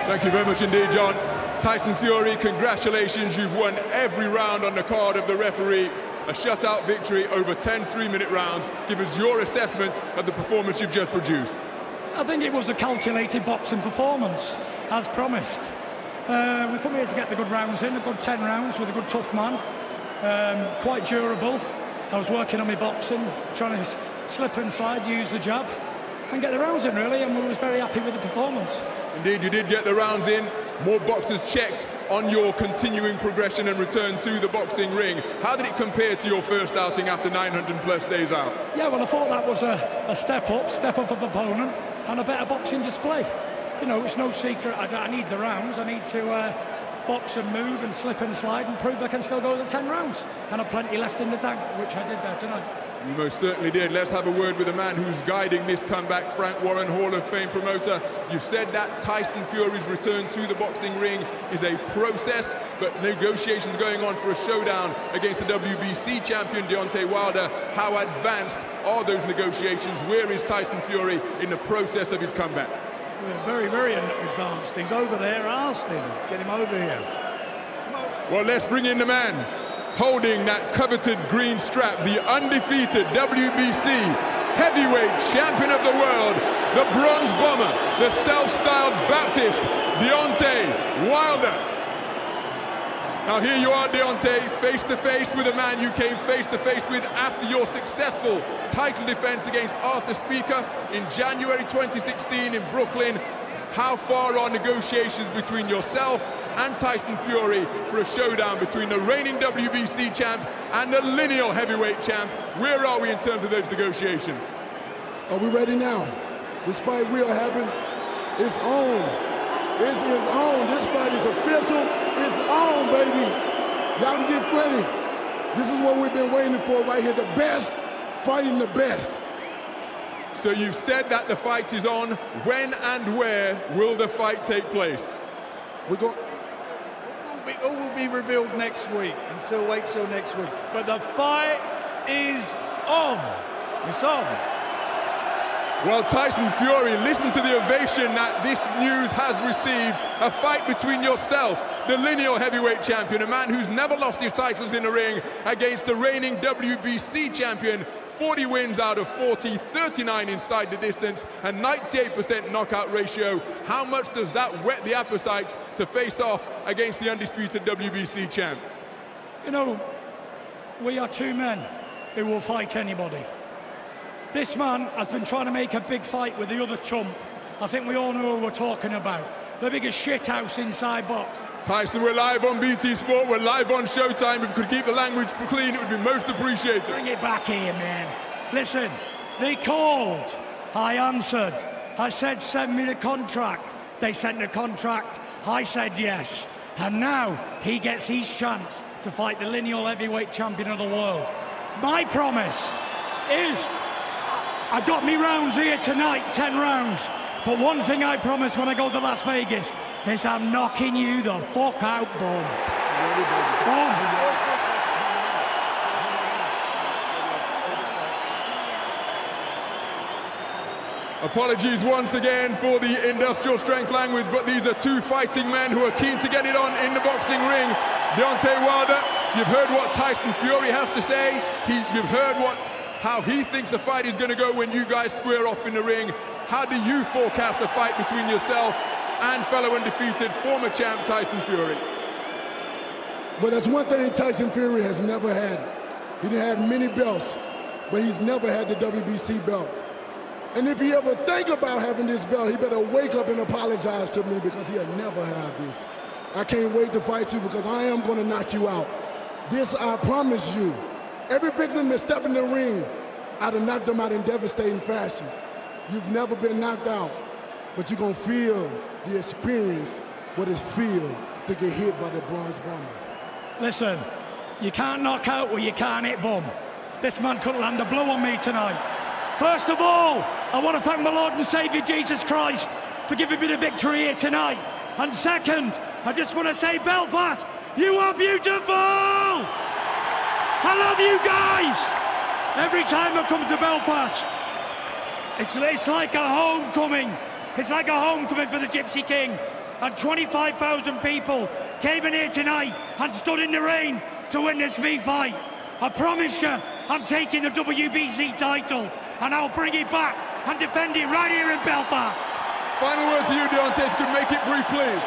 Thank you very much indeed, John. Tyson Fury, congratulations. You've won every round on the card of the referee. A shutout victory over 10 3-minute rounds. Give us your assessment of the performance you've just produced. I think it was a calculated boxing performance, as promised. We come here to get the good rounds in, a good 10 rounds with a good tough man. Quite durable. I was working on my boxing, trying to slip and slide, use the jab, and get the rounds in really, and we was very happy with the performance. Indeed, you did get the rounds in. More boxes checked on your continuing progression and return to the boxing ring. How did it compare to your first outing after 900 plus days out? Yeah, well, I thought that was a step up of opponent and a better boxing display. You know, it's no secret, I need the rounds. I need to box and move and slip and slide and prove I can still go the 10 rounds. And I've plenty left in the tank, which I did there tonight. You most certainly did. Let's have a word with the man who's guiding this comeback, Frank Warren, Hall of Fame promoter. You've said that Tyson Fury's return to the boxing ring is a process, but negotiations going on for a showdown against the WBC champion, Deontay Wilder. How advanced are those negotiations? Where is Tyson Fury in the process of his comeback? We're very, very advanced. He's over there. Asked him. Get him over here. Well, let's bring in the man holding that coveted green strap, the undefeated WBC heavyweight champion of the world, the bronze bomber, the self-styled Baptist, Deontay Wilder. Now here you are, Deontay, face-to-face with a man you came face-to-face with after your successful title defense against Arthur Speaker in January 2016 in Brooklyn. How far are negotiations between yourself and Tyson Fury for a showdown between the reigning WBC champ and the lineal heavyweight champ? Where are we in terms of those negotiations? Are we ready now? This fight we are having is on. This is on. This fight is official. It's on, baby. Y'all can get ready. This is what we've been waiting for right here. The best fighting the best. So you've said that the fight is on. When and where will the fight take place? We're going. All will be revealed next week. Wait till next week. But the fight is on. It's on. Well, Tyson Fury, listen to the ovation that this news has received. A fight between yourself, the lineal heavyweight champion, a man who's never lost his titles in the ring, against the reigning WBC champion. 40 wins out of 40, 39 inside the distance, and 98% knockout ratio. How much does that whet the appetite to face off against the undisputed WBC champ? You know, we are two men who will fight anybody. This man has been trying to make a big fight with the other chump. I think we all know who we're talking about. The biggest shithouse inside box. Tyson, we're live on BT Sport, we're live on Showtime. If we could keep the language clean, it would be most appreciated. Bring it back here, man. Listen, they called. I answered. I said, send me the contract. They sent the contract. I said yes. And now he gets his chance to fight the lineal heavyweight champion of the world. My promise is, I got me rounds here tonight, 10 rounds. But one thing I promise when I go to Las Vegas is I'm knocking you the fuck out, boom. Boom. Apologies once again for the industrial strength language, but these are two fighting men who are keen to get it on in the boxing ring. Deontay Wilder, you've heard what Tyson Fury has to say. You've heard how he thinks the fight is going to go when you guys square off in the ring. How do you forecast a fight between yourself and fellow undefeated former champ Tyson Fury? But that's one thing Tyson Fury has never had. He didn't have many belts, but he's never had the WBC belt. And if he ever think about having this belt, he better wake up and apologize to me, because he'll never have this. I can't wait to fight you, because I am going to knock you out. This I promise you. Every victim that stepped in the ring, I'd have knocked them out in devastating fashion. You've never been knocked out, but you're going to feel the experience, what it feels to get hit by the bronze bomber. Listen, you can't knock out what you can't hit, bum. This man couldn't land a blow on me tonight. First of all, I want to thank my Lord and Savior Jesus Christ for giving me the victory here tonight. And second, I just want to say, Belfast, you are beautiful! I love you guys! Every time I come to Belfast, it's like a homecoming. It's like a homecoming for the Gypsy King. and 25,000 people came in here tonight and stood in the rain to witness me fight. I promise you, I'm taking the WBC title and I'll bring it back and defend it right here in Belfast. Final word to you, Deontay, if you could make it brief, please.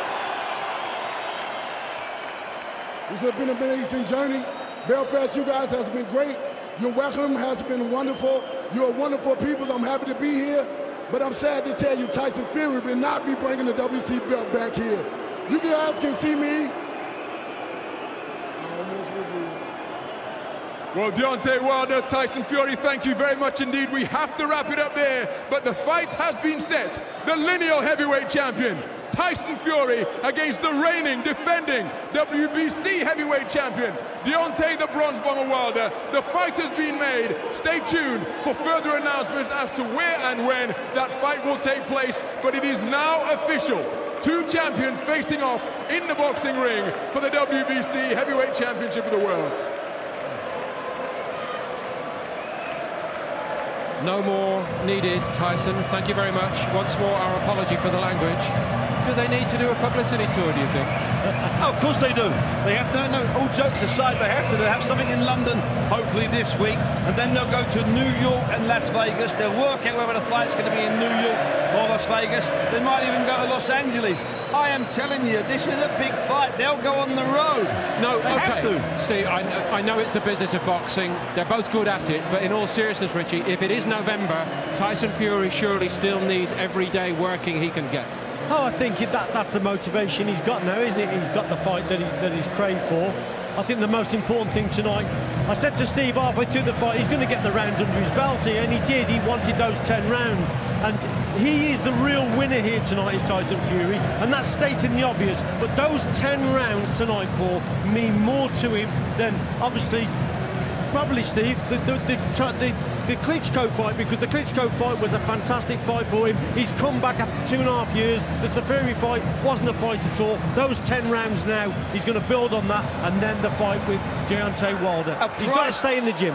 This has been an amazing journey. Belfast, you guys has been great. Your welcome has been wonderful. You're wonderful people. I'm happy to be here. But I'm sad to tell you, Tyson Fury will not be bringing the WBC belt back here. You guys can see me. Well, Deontay Wilder, Tyson Fury, thank you very much indeed. We have to wrap it up there, but the fight has been set. The lineal heavyweight champion, Tyson Fury, against the reigning, defending WBC heavyweight champion, Deontay the Bronze Bomber Wilder. The fight has been made. Stay tuned for further announcements as to where and when that fight will take place, but it is now official. Two champions facing off in the boxing ring for the WBC Heavyweight Championship of the world. No more needed, Tyson. Thank you very much. Once more, our apology for the language. Do they need to do a publicity tour, do you think? Oh, of course they do. They have to, no, all jokes aside, they have to have something in London, hopefully this week, and then they'll go to New York and Las Vegas. They'll work out whether the fight's going to be in New York or Las Vegas. They might even go to Los Angeles. I am telling you, this is a big fight. They'll go on the road. No, they have to. Steve, I know it's the business of boxing. They're both good at it, but in all seriousness, Richie, if it is November, Tyson Fury surely still needs every day working he can get. Oh, I think that's the motivation he's got now, isn't it? He's got the fight that he's craved for. I think the most important thing tonight, I said to Steve halfway through the fight, he's going to get the round under his belt here, and he did. He wanted those 10 rounds. And he is the real winner here tonight, is Tyson Fury, and that's stating the obvious. But those 10 rounds tonight, Paul, mean more to him than, obviously, probably, Steve, the Klitschko fight, because the Klitschko fight was a fantastic fight for him. He's come back after 2.5 years. The Fury fight wasn't a fight at all. Those 10 rounds now, he's going to build on that, and then the fight with Deontay Wilder. He's got to stay in the gym.